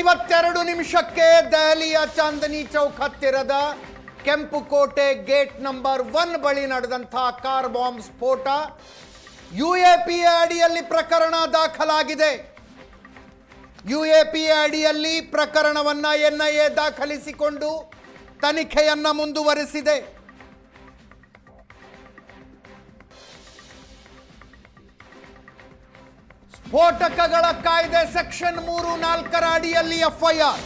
1:52 ದೆಹಲಿಯ ಚಾಂದನಿ ಚೌಕ್ ಹತ್ತಿರದ ಕೆಂಪುಕೋಟೆ gate number 1 ಬಳಿ ನಡೆದಂತಹ ಕಾರ್ ಬಾಂಬ್ ಸ್ಫೋಟ. ಯುಎಪಿಎ ಅಡಿಯಲ್ಲಿ ಪ್ರಕರಣ ದಾಖಲಾಗಿದೆ. ಯುಎಪಿಎ ಅಡಿಯಲ್ಲಿ ಪ್ರಕರಣವನ್ನ ಎನ್ಐಎ ದಾಖಲಿಸಿಕೊಂಡು ತನಿಖೆಯನ್ನ ಮುಂದುವರೆಸಿದೆ. ಸ್ಫೋಟಕಗಳ ಕಾಯ್ದೆ ಸೆಕ್ಷನ್ 3-4 ಅಡಿಯಲ್ಲಿ ಎಫ್ಐಆರ್.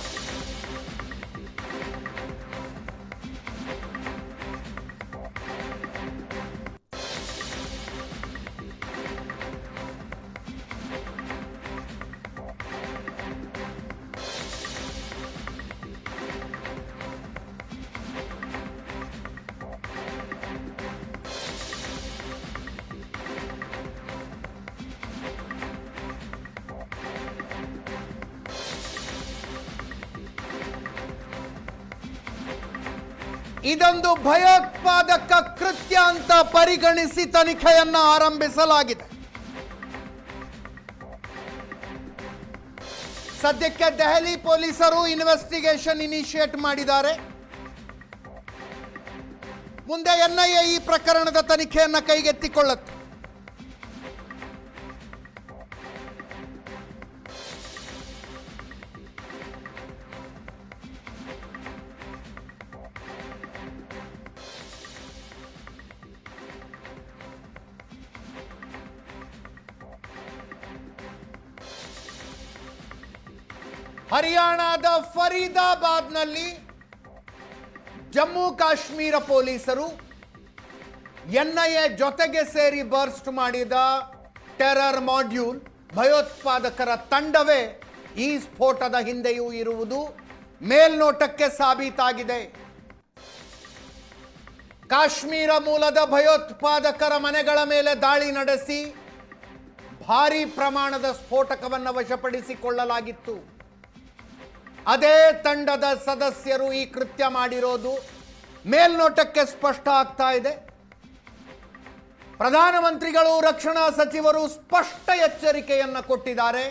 ಇದೊಂದು ಭಯೋತ್ಪಾದಕ ಕೃತ್ಯ ಅಂತ ಪರಿಗಣಿಸಿ ತನಿಖೆಯನ್ನ ಆರಂಭಿಸಲಾಗಿದೆ. ಸದ್ಯಕ್ಕೆ ದೆಹಲಿ ಪೊಲೀಸರು ಇನ್ವೆಸ್ಟಿಗೇಷನ್ ಇನಿಷಿಯೇಟ್ ಮಾಡಿದ್ದಾರೆ. ಮುಂದೆ ಎನ್ಐಎ ಈ ಪ್ರಕರಣದ ತನಿಖೆಯನ್ನ ಕೈಗೆತ್ತಿಕೊಳ್ಳುತ್ತೆ. ಹರಿಯಾಣದ ಫರೀದಾಬಾದ್ನಲ್ಲಿ ಜಮ್ಮು ಕಾಶ್ಮೀರ ಪೊಲೀಸರು ಎನ್ಐಎ ಜೊತೆಗೆ ಸೇರಿ ಬರ್ಸ್ಟ್ ಮಾಡಿದ ಟೆರರ್ ಮಾಡ್ಯೂಲ್ ಭಯೋತ್ಪಾದಕರ ತಂಡವೇ ಈ ಸ್ಫೋಟದ ಹಿಂದೆಯೂ ಇರುವುದು ಮೇಲ್ನೋಟಕ್ಕೆ ಸಾಬೀತಾಗಿದೆ. ಕಾಶ್ಮೀರ ಮೂಲದ ಭಯೋತ್ಪಾದಕರ ಮನೆಗಳ ಮೇಲೆ ದಾಳಿ ನಡೆಸಿ ಭಾರೀ ಪ್ರಮಾಣದ ಸ್ಫೋಟಕವನ್ನು ವಶಪಡಿಸಿಕೊಳ್ಳಲಾಗಿತ್ತು. ಅದೇ ತಂಡದ ಸದಸ್ಯರು ಈ ಕೃತ್ಯ ಮಾಡಿರೋದು ಮೇಲ್ನೋಟಕ್ಕೆ ಸ್ಪಷ್ಟ ಆಗ್ತಾ ಇದೆ. ಪ್ರಧಾನಮಂತ್ರಿಗಳು, ರಕ್ಷಣಾ ಸಚಿವರು ಸ್ಪಷ್ಟ ಎಚ್ಚರಿಕೆಯನ್ನು ಕೊಟ್ಟಿದ್ದಾರೆ.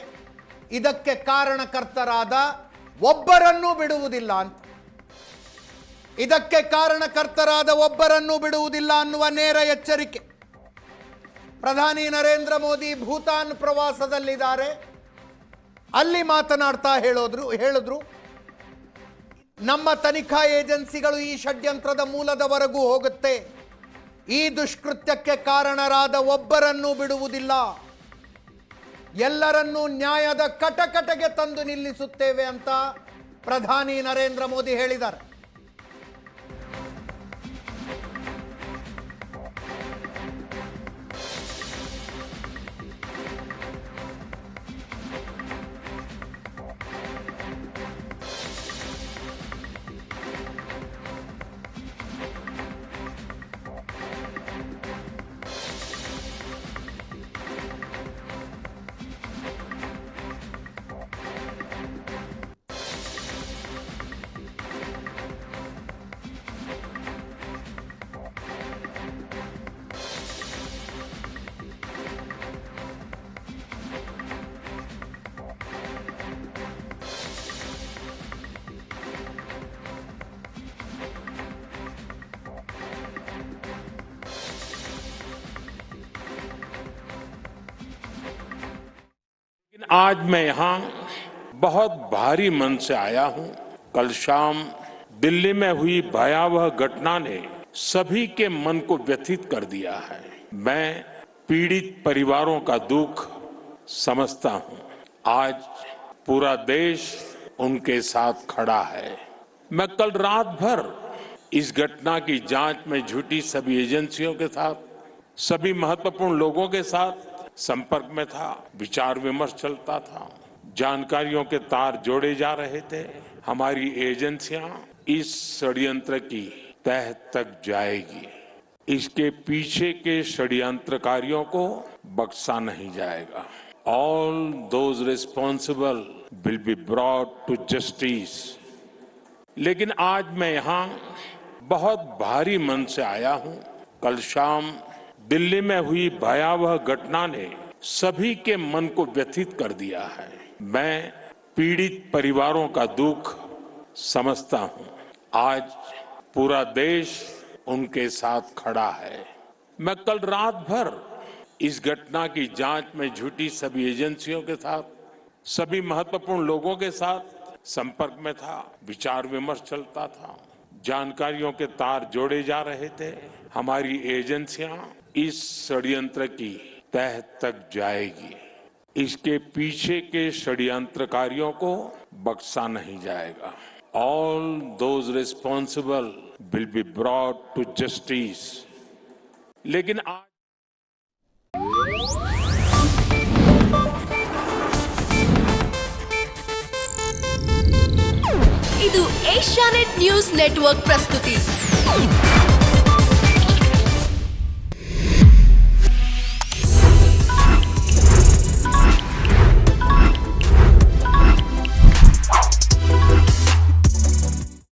ಇದಕ್ಕೆ ಕಾರಣಕರ್ತರಾದ ಒಬ್ಬರನ್ನೂ ಬಿಡುವುದಿಲ್ಲ ಅಂತ. ಇದಕ್ಕೆ ಕಾರಣಕರ್ತರಾದ ಒಬ್ಬರನ್ನೂ ಬಿಡುವುದಿಲ್ಲ ಅನ್ನುವ ನೇರ ಎಚ್ಚರಿಕೆ. ಪ್ರಧಾನಿ ನರೇಂದ್ರ ಮೋದಿ ಭೂತಾನ್ ಪ್ರವಾಸದಲ್ಲಿದ್ದಾರೆ. ಅಲ್ಲಿ ಮಾತನಾಡ್ತಾ ಹೇಳಿದ್ರು ನಮ್ಮ ತನಿಖಾ ಏಜೆನ್ಸಿಗಳು ಈ ಷಡ್ಯಂತ್ರದ ಮೂಲದವರೆಗೂ ಹೋಗುತ್ತೆ. ಈ ದುಷ್ಕೃತ್ಯಕ್ಕೆ ಕಾರಣರಾದ ಒಬ್ಬರನ್ನೂ ಬಿಡುವುದಿಲ್ಲ. ಎಲ್ಲರನ್ನೂ ನ್ಯಾಯದ ಕಟಕಟೆಗೆ ತಂದು ನಿಲ್ಲಿಸುತ್ತೇವೆ ಅಂತ ಪ್ರಧಾನಿ ನರೇಂದ್ರ ಮೋದಿ ಹೇಳಿದ್ದಾರೆ. आज मैं यहाँ बहुत भारी मन से आया हूँ। कल शाम दिल्ली में हुई भयावह घटना ने सभी के मन को व्यथित कर दिया है। मैं पीड़ित परिवारों का दुख समझता हूँ। आज पूरा देश उनके साथ खड़ा है। मैं कल रात भर इस घटना की जांच में जुटी सभी एजेंसियों के साथ, सभी महत्वपूर्ण लोगों के साथ संपर्क में था। विचार विमर्श चलता था, जानकारियों के तार जोड़े जा रहे थे। हमारी एजेंसियां इस षड्यंत्र की तह तक जाएगी। इसके पीछे के षड्यंत्रकारियों को बख्शा नहीं जाएगा। All those responsible will be brought to justice. लेकिन आज मैं यहाँ बहुत भारी मन से आया हूँ। कल शाम दिल्ली में हुई भयावह घटना ने सभी के मन को व्यथित कर दिया है। मैं पीड़ित परिवारों का दुख समझता हूं। आज पूरा देश उनके साथ खड़ा है। मैं कल रात भर इस घटना की जांच में जुटी सभी एजेंसियों के साथ, सभी महत्वपूर्ण लोगों के साथ संपर्क में था। विचार विमर्श चलता था, जानकारियों के तार जोड़े जा रहे थे। हमारी एजेंसियां इस षड्यंत्र की तह तक जाएगी। इसके पीछे के षड्यंत्रकारियों को बख्शा नहीं जाएगा। All those responsible will be brought to justice. लेकिन आज ಇದು ಏಷ್ಯಾನೆಟ್ ನ್ಯೂಸ್ ನೆಟ್ವರ್ಕ್ ಪ್ರಸ್ತುತಿ.